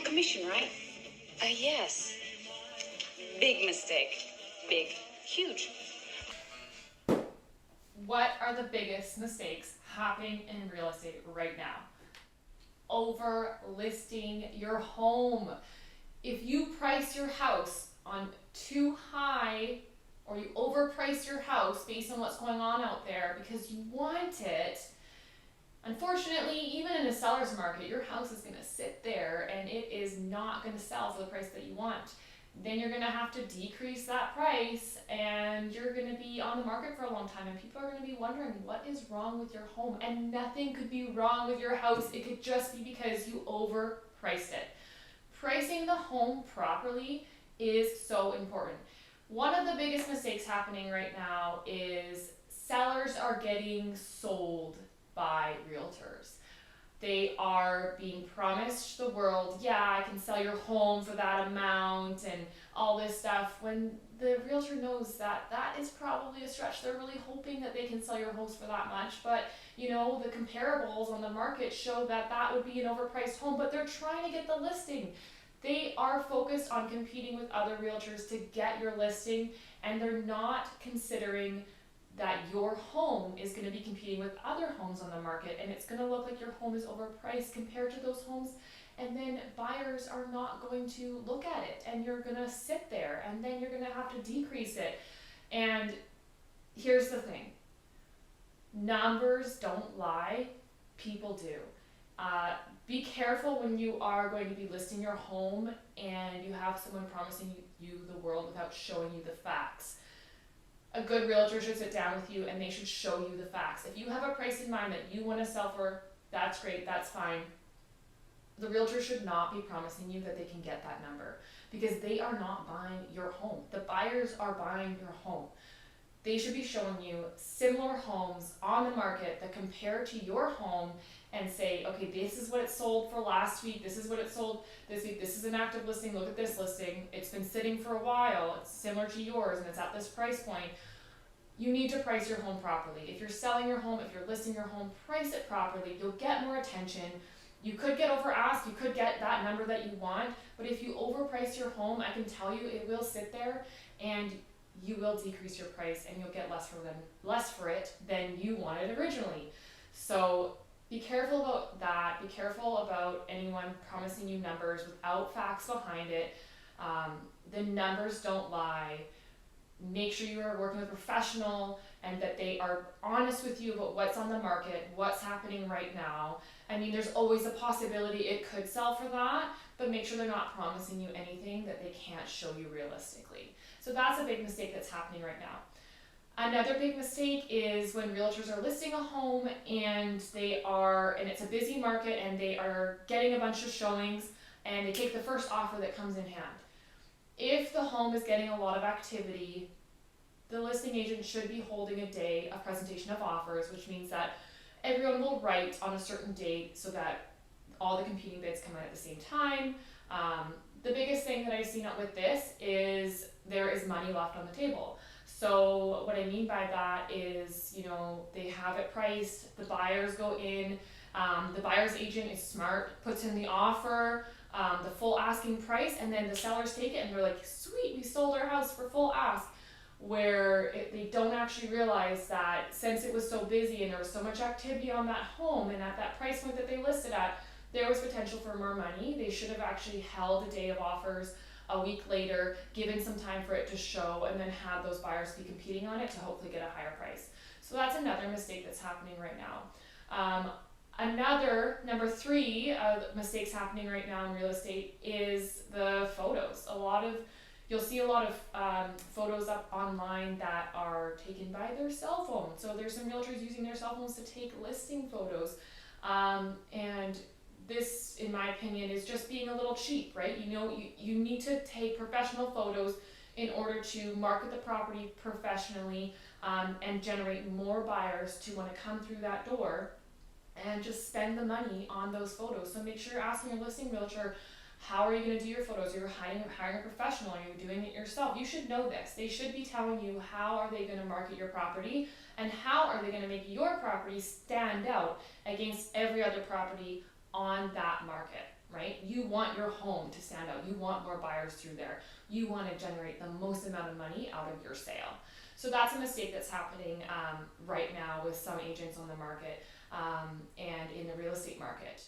want commission, right? Yes. Big mistake. Big. Huge. What are the biggest mistakes happening in real estate right now? Over-listing your home. If you price your house on too high, or you overprice your house based on what's going on out there because you want it, unfortunately, even in a seller's market, your house is going to sit there and it is not going to sell for the price that you want. Then you're going to have to decrease that price and you're going to be on the market for a long time, and people are going to be wondering what is wrong with your home. And nothing could be wrong with your house. It could just be because you overpriced it. Pricing the home properly is so important. One of the biggest mistakes happening right now is sellers are getting sold by realtors. They are being promised the world, yeah, I can sell your home for that amount and all this stuff, when the realtor knows that that is probably a stretch. They're really hoping that they can sell your house for that much, but the comparables on the market show that that would be an overpriced home, but they're trying to get the listing. They are focused on competing with other realtors to get your listing, and they're not considering that your home is going to be competing with other homes on the market, and it's going to look like your home is overpriced compared to those homes, and then buyers are not going to look at it, and you're going to sit there, and then you're going to have to decrease it. And here's the thing, numbers don't lie, people do. Be careful when you are going to be listing your home and you have someone promising you the world without showing you the facts. A good realtor should sit down with you and they should show you the facts. If you have a price in mind that you want to sell for, that's great, that's fine. The realtor should not be promising you that they can get that number, because they are not buying your home. The buyers are buying your home. They should be showing you similar homes on the market that compare to your home and say, okay, this is what it sold for last week, this is what it sold this week, this is an active listing, look at this listing, it's been sitting for a while, it's similar to yours, and it's at this price point. You need to price your home properly. If you're selling your home, if you're listing your home, price it properly. You'll get more attention. You could get over asked, you could get that number that you want, but if you overprice your home, I can tell you it will sit there and you will decrease your price and you'll get less for it than you wanted originally. So be careful about that. Be careful about anyone promising you numbers without facts behind it. The numbers don't lie. Make sure you are working with a professional and that they are honest with you about what's on the market, what's happening right now. I mean, there's always a possibility it could sell for that, but make sure they're not promising you anything that they can't show you realistically. So that's a big mistake that's happening right now. Another big mistake is when realtors are listing a home and it's a busy market and they are getting a bunch of showings and they take the first offer that comes in hand. If the home is getting a lot of activity, the listing agent should be holding a day of presentation of offers, which means that everyone will write on a certain date so that all the competing bids come out at the same time. The biggest thing that I've seen with this is there is money left on the table. So what I mean by that is, they have it priced, the buyers go in, the buyer's agent is smart, puts in the offer, the full asking price, and then the sellers take it and they're like, sweet, we sold our house for full ask. Where they don't actually realize that since it was so busy and there was so much activity on that home and at that price point that they listed at, there was potential for more money. They should have actually held a day of offers a week later, given some time for it to show, and then have those buyers be competing on it to hopefully get a higher price. So that's another mistake that's happening right now. Another, number 3, mistakes happening right now in real estate is the photos. You'll see a lot of photos up online that are taken by their cell phone. So there's some realtors using their cell phones to take listing photos. And this, in my opinion, is just being a little cheap, right? You need to take professional photos in order to market the property professionally and generate more buyers to want to come through that door and just spend the money on those photos. So make sure you're asking your listing realtor, how are you going to do your photos? You're hiring a professional. Are you doing it yourself? You should know this. They should be telling you how are they going to market your property and how are they going to make your property stand out against every other property on that market. right? You want your home to stand out. You want more buyers through there. You want to generate the most amount of money out of your sale. So that's a mistake that's happening right now with some agents on the market and in the real estate market.